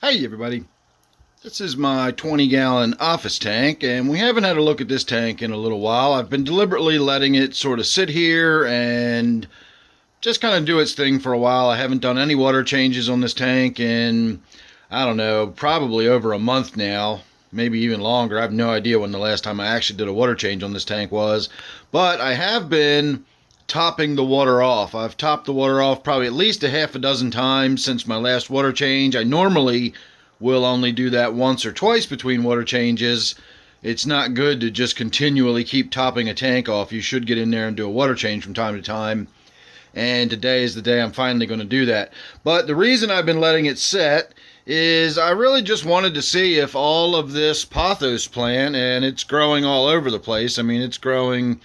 Hey everybody, this is my 20-gallon office tank, and we haven't had a look at this tank in a little while. I've been deliberately letting it sort of sit here and just kind of do its thing for a while. I haven't done any water changes on this tank in, I don't know, probably over a month now, maybe even longer. I have no idea when the last time I actually did a water change on this tank was, but I have been topping the water off. I've topped the water off probably at least a half a dozen times since my last water change. I normally will only do that once or twice between water changes. It's not good to just continually keep topping a tank off. You should get in there and do a water change from time to time. And today is the day I'm finally going to do that. But the reason I've been letting it sit is I really just wanted to see if all of this pothos plant, and it's growing all over the place. I mean, it's growing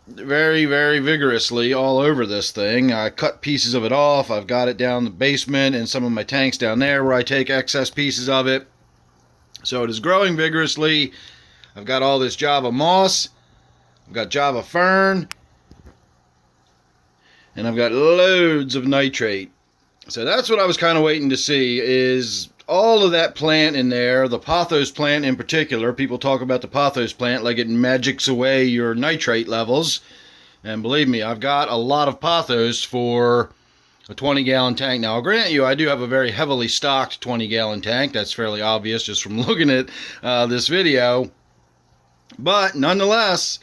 very, very vigorously all over this thing. I cut pieces of it off. I've got it down the basement and some of my tanks down there where I take excess pieces of it. So it is growing vigorously. I've got all this Java moss. I've got Java fern. And I've got loads of nitrate. So that's what I was kind of waiting to see, is all of that plant in there, the pothos plant in particular. People talk about the pothos plant like it magics away your nitrate levels. And believe me, I've got a lot of pothos for a 20-gallon tank. Now, I'll grant you, I do have a very heavily stocked 20-gallon tank. That's fairly obvious just from looking at this video. But nonetheless,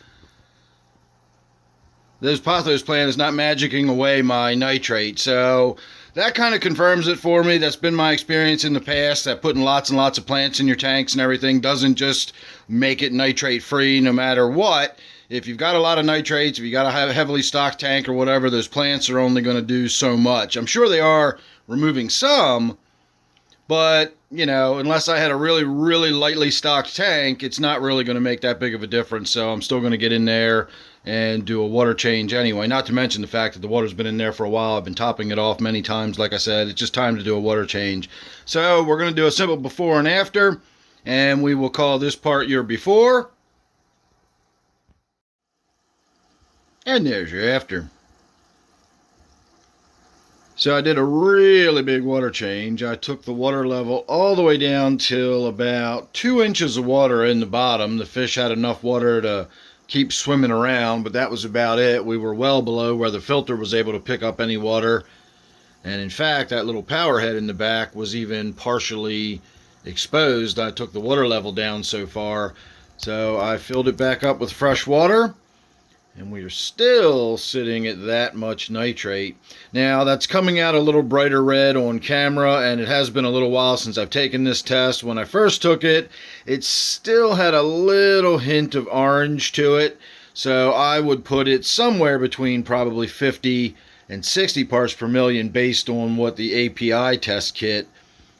this pothos plant is not magicking away my nitrate. So that kind of confirms it for me. That's been my experience in the past, that putting lots and lots of plants in your tanks and everything doesn't just make it nitrate free no matter what. If you've got a lot of nitrates, if you got a heavily stocked tank or whatever, those plants are only going to do so much. I'm sure they are removing some, but, you know, unless I had a really, really lightly stocked tank, it's not really going to make that big of a difference. So I'm still going to get in there and do a water change anyway. Not to mention the fact that the water's been in there for a while. I've been topping it off many times. Like I said, it's just time to do a water change. So we're going to do a simple before and after, and we will call this part your before. And there's your after. So I did a really big water change. I took the water level all the way down till about 2 inches of water in the bottom. The fish had enough water to keep swimming around, but that was about it. We were well below where the filter was able to pick up any water. And in fact, that little power head in the back was even partially exposed. I took the water level down so far. So I filled it back up with fresh water. And we are still sitting at that much nitrate. Now, that's coming out a little brighter red on camera, and it has been a little while since I've taken this test. When I first took it, it still had a little hint of orange to it. So I would put it somewhere between probably 50 and 60 parts per million based on what the API test kit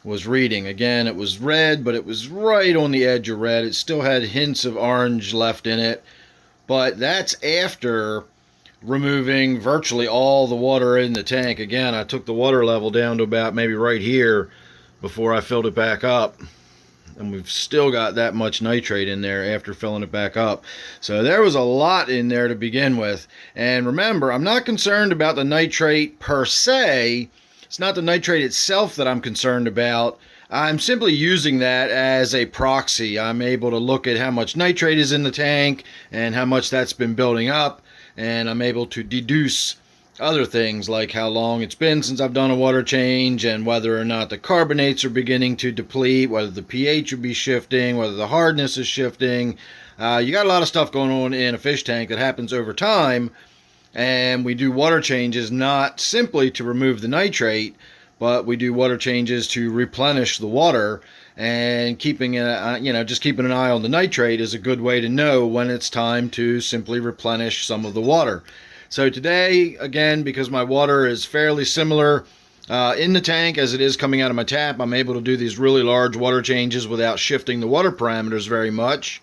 was reading. Again, it was red, but it was right on the edge of red. It still had hints of orange left in it. But that's after removing virtually all the water in the tank. Again, I took the water level down to about maybe right here before I filled it back up. And we've still got that much nitrate in there after filling it back up. So there was a lot in there to begin with. And remember, I'm not concerned about the nitrate per se. It's not the nitrate itself that I'm concerned about. I'm simply using that as a proxy. I'm able to look at how much nitrate is in the tank and how much that's been building up, and I'm able to deduce other things like how long it's been since I've done a water change and whether or not the carbonates are beginning to deplete, whether the pH would be shifting, whether the hardness is shifting. You got a lot of stuff going on in a fish tank that happens over time, and we do water changes not simply to remove the nitrate, but we do water changes to replenish the water, and keeping just keeping an eye on the nitrate is a good way to know when it's time to simply replenish some of the water. So today, again, because my water is fairly similar in the tank as it is coming out of my tap, I'm able to do these really large water changes without shifting the water parameters very much.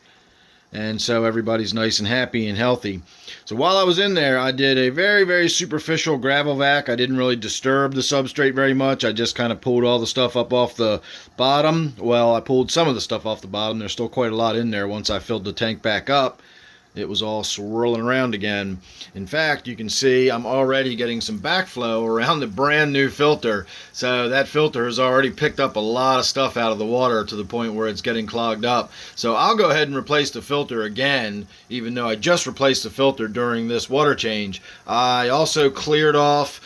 And so everybody's nice and happy and healthy. So while I was in there, I did a very, very superficial gravel vac. I didn't really disturb the substrate very much. I just kind of pulled all the stuff up off the bottom. Well, I pulled some of the stuff off the bottom. There's still quite a lot in there once I filled the tank back up. it was all swirling around again. In fact, you can see I'm already getting some backflow around the brand new filter. So that filter has already picked up a lot of stuff out of the water to the point where it's getting clogged up. So I'll go ahead and replace the filter again, even though I just replaced the filter during this water change. I also cleared off,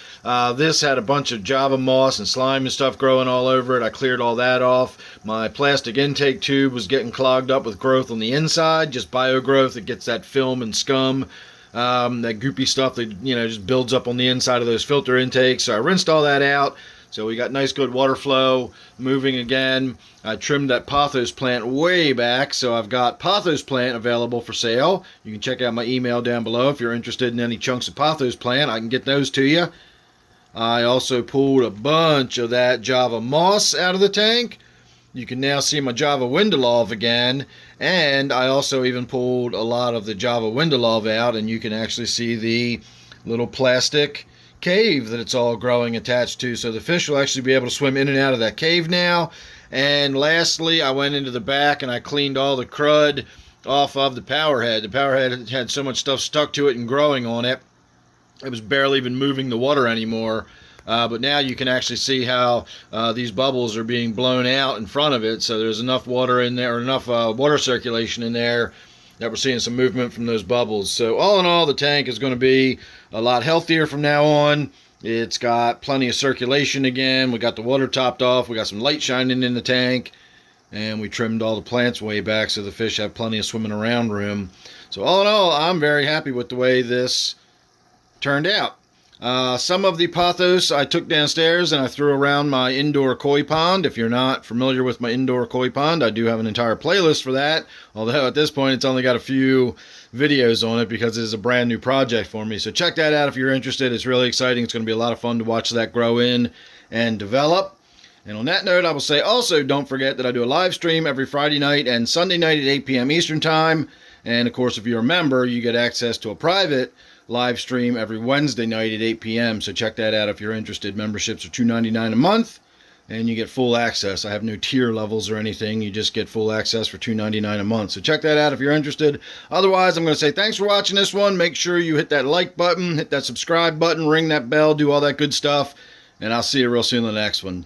this had a bunch of Java moss and slime and stuff growing all over it. I cleared all that off. My plastic intake tube was getting clogged up with growth on the inside, just biogrowth that gets that film and scum, that goopy stuff that just builds up on the inside of those filter intakes. So I rinsed all that out. So we got nice good water flow moving again. I trimmed that pothos plant way back, so I've got pothos plant available for sale. You can check out my email down below if you're interested in any chunks of pothos plant. I can get those to you. I also pulled a bunch of that Java moss out of the tank. You can now see my Java Windelov again, and I also even pulled a lot of the Java Windelov out, and you can actually see the little plastic cave that it's all growing attached to, so the fish will actually be able to swim in and out of that cave now. And lastly, I went into the back and I cleaned all the crud off of the power head. The power head had so much stuff stuck to it and growing on it, it was barely even moving the water anymore. But now you can actually see how these bubbles are being blown out in front of it. So there's enough water in there, or enough water circulation in there, that we're seeing some movement from those bubbles. So all in all, the tank is going to be a lot healthier from now on. It's got plenty of circulation again. We got the water topped off. We got some light shining in the tank. And we trimmed all the plants way back so the fish have plenty of swimming around room. So all in all, I'm very happy with the way this turned out. Some of the pothos I took downstairs and I threw around my indoor koi pond. If you're not familiar with my indoor koi pond, I do have an entire playlist for that. Although at this point it's only got a few videos on it because it is a brand new project for me. So check that out if you're interested. It's really exciting. It's going to be a lot of fun to watch that grow in and develop. And on that note, I will say also don't forget that I do a live stream every Friday night and Sunday night at 8 p.m. Eastern Time. And of course, if you're a member, you get access to a private live stream every Wednesday night at 8 p.m. So check that out if you're interested. Memberships are $2.99 a month, and you get full access. I have no tier levels or anything. You just get full access for $2.99 a month. So check that out if you're interested. Otherwise, I'm going to say thanks for watching this one. Make sure you hit that like button, hit that subscribe button, ring that bell, do all that good stuff, and I'll see you real soon in the next one.